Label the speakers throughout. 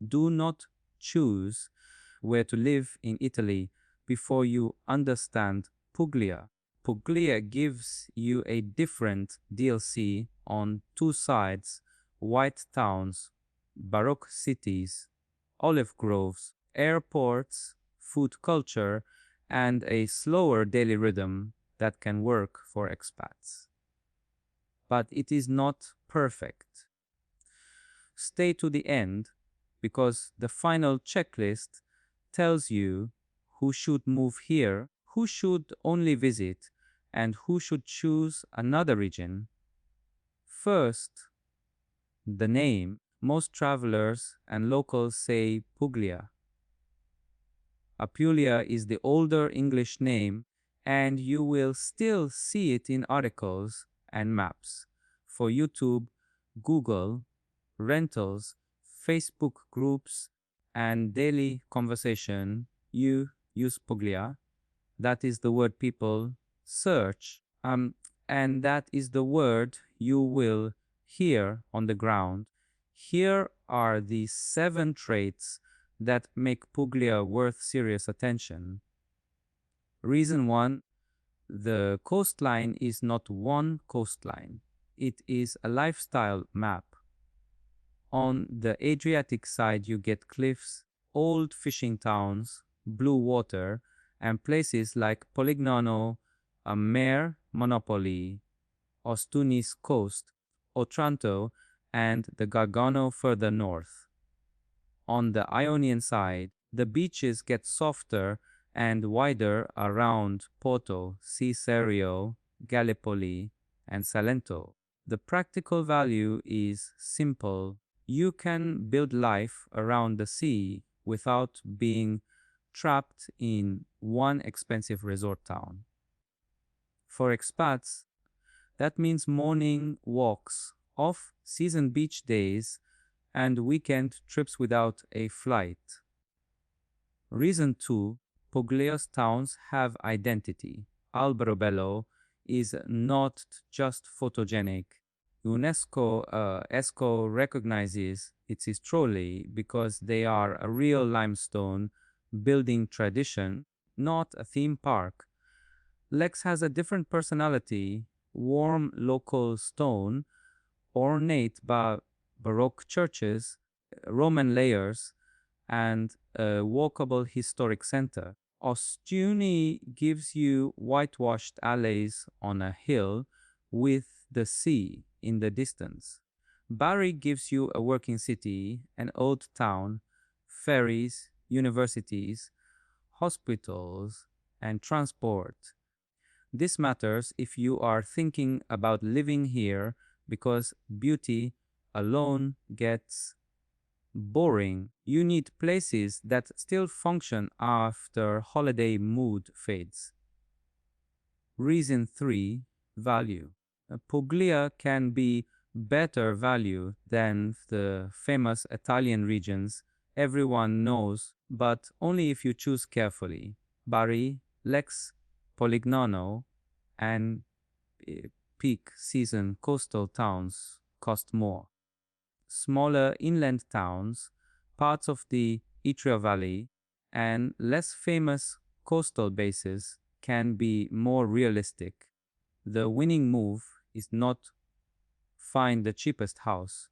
Speaker 1: Do not choose where to live in Italy before you understand Puglia. Puglia gives you a different DLC on two sides: white towns, Baroque cities, olive groves, airports, food culture, and a slower daily rhythm that can work for expats. But it is not perfect. Stay to the end because the final checklist tells you who should move here, who should only visit, and who should choose another region. First, the name. Most travelers and locals say Puglia. Apulia is the older English name, and you will still see it in articles and maps. For YouTube, Google, rentals, Facebook groups, and daily conversation, you use Puglia. That is the word people search, and that is the word you will hear on the ground. Here are the 7 traits that make Puglia worth serious attention. Reason 1, the coastline is not one coastline. It is a lifestyle map. On the Adriatic side, you get cliffs, old fishing towns, blue water, and places like Polignano, a Mare Monopoly, Ostunis Coast, Otranto, and the Gargano further north. On the Ionian side, the beaches get softer and wider around Porto, Caesarea, Gallipoli, and Salento. The practical value is simple. You can build life around the sea without being trapped in one expensive resort town. For expats, that means morning walks, off-season beach days, and weekend trips without a flight. Reason 2, Puglia's towns have identity. Alberobello is not just photogenic. UNESCO recognizes its Istroli because they are a real limestone building tradition, not a theme park. Lex has a different personality: warm local stone, ornate Baroque churches, Roman layers, and a walkable historic center. Ostuni gives you whitewashed alleys on a hill with the sea in the distance. Bari gives you a working city, an old town, ferries, universities, hospitals, and transport. This matters if you are thinking about living here because beauty alone gets boring. You need places that still function after holiday mood fades. Reason 3, value. Puglia can be better value than the famous Italian regions everyone knows, but only if you choose carefully. Bari, Lex, Polignano, and peak season coastal towns cost more. Smaller inland towns, parts of the Etria Valley, and less famous coastal bases can be more realistic. The winning move is not find the cheapest house.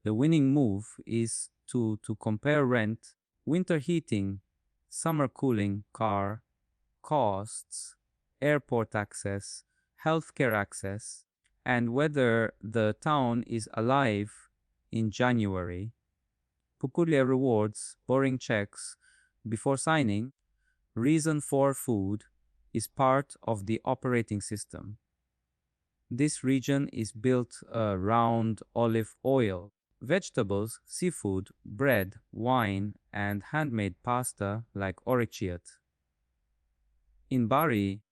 Speaker 1: The winning move is to compare rent, winter heating, summer cooling, car, costs, airport access, healthcare access, and whether the town is alive in January. Puglia rewards boring checks before signing. Reason for food is part of the operating system. This region is built around olive oil, vegetables, seafood, bread, wine, and handmade pasta like orecchiette. In Bari,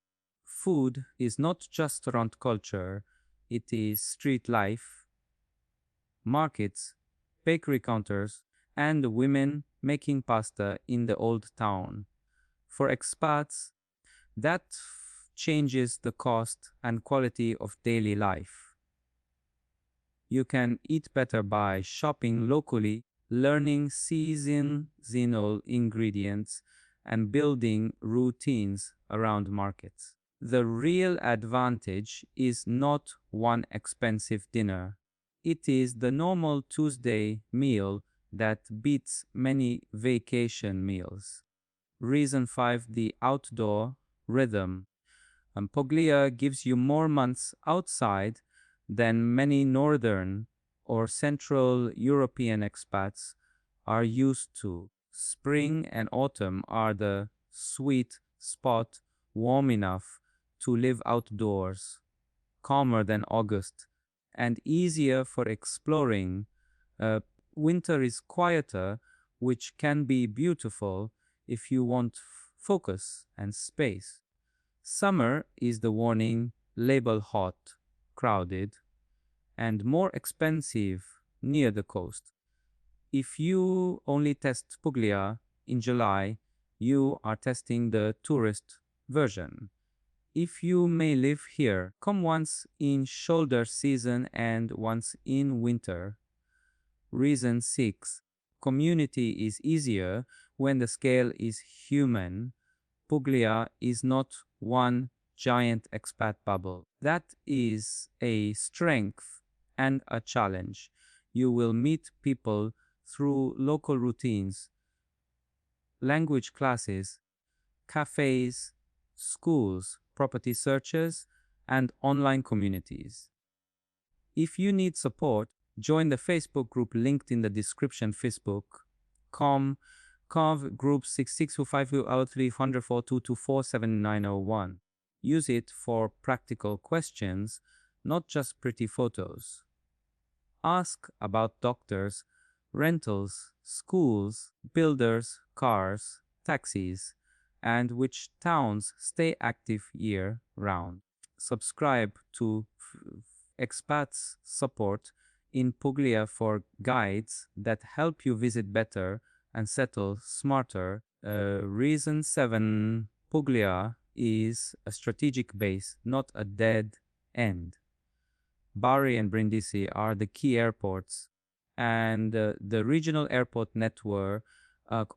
Speaker 1: food is not just restaurant culture, it is street life, markets, bakery counters, and women making pasta in the old town. For expats, that changes the cost and quality of daily life. You can eat better by shopping locally, learning seasonal ingredients, and building routines around markets. The real advantage is not one expensive dinner. It is the normal Tuesday meal that beats many vacation meals. Reason 5, the outdoor rhythm. Puglia gives you more months outside than many northern or central European expats are used to. Spring and autumn are the sweet spot, warm enough to live outdoors, calmer than August, and easier for exploring. Uh, Winter is quieter, which can be beautiful if you want focus and space. Summer is the warning, label hot, crowded, and more expensive near the coast. If you only test Puglia in July, you are testing the tourist version. If you may live here, come once in shoulder season and once in winter. Reason 6. Community is easier when the scale is human. Puglia is not one giant expat bubble. That is a strength and a challenge. You will meet people through local routines, language classes, cafes, schools, property searches, and online communities. If you need support, join the Facebook group linked in the description. Facebook.com Cov group 6625030042247901. Use it for practical questions, not just pretty photos. Ask about doctors, rentals, schools, builders, cars, taxis, and which towns stay active year round. Subscribe to Expats support in Puglia for guides that help you visit better and settle smarter. Reason 7, Puglia is a strategic base, not a dead end. Bari and Brindisi are the key airports, and the regional airport network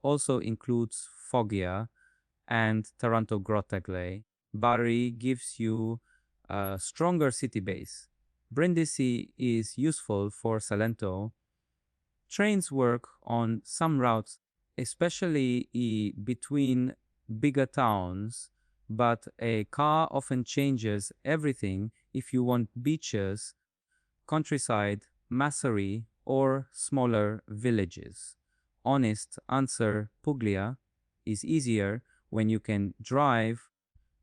Speaker 1: also includes Foggia and Taranto Grottagle. Bari gives you a stronger city base. Brindisi is useful for Salento. Trains work on some routes, especially between bigger towns, but a car often changes everything if you want beaches, countryside, massery, or smaller villages. Honest answer, Puglia is easier when you can drive,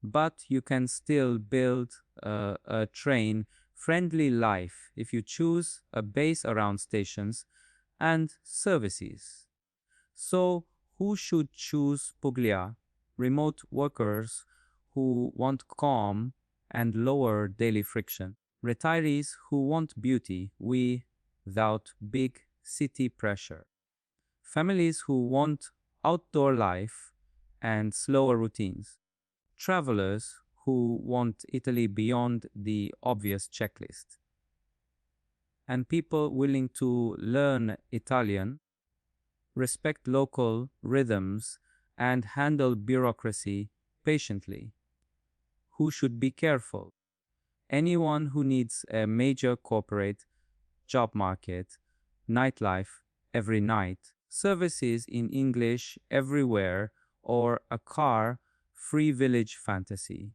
Speaker 1: but you can still build a train-friendly life if you choose a base around stations and services. So, who should choose Puglia? Remote workers who want calm and lower daily friction. Retirees who want beauty without big city pressure. Families who want outdoor life and slower routines. Travelers who want Italy beyond the obvious checklist. And people willing to learn Italian, respect local rhythms, and handle bureaucracy patiently. Who should be careful? Anyone who needs a major corporate, job market, nightlife every night, services in English everywhere, or a car-free village fantasy.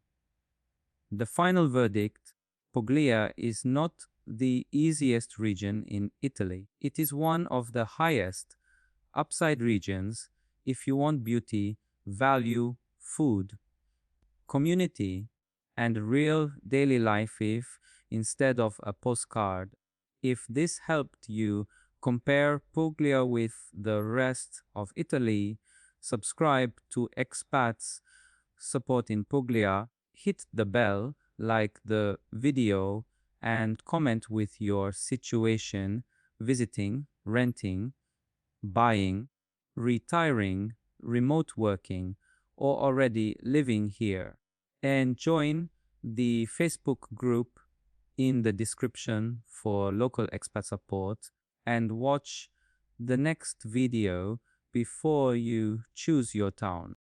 Speaker 1: The final verdict, Puglia is not the easiest region in Italy. It is one of the highest upside regions if you want beauty, value, food, community, and real daily life if instead of a postcard. If this helped you compare Puglia with the rest of Italy, subscribe to Expats support in Puglia, hit the bell, like the video, and comment with your situation, visiting, renting, buying, retiring, remote working, or already living here. And join the Facebook group in the description for local expat support and watch the next video before you choose your town.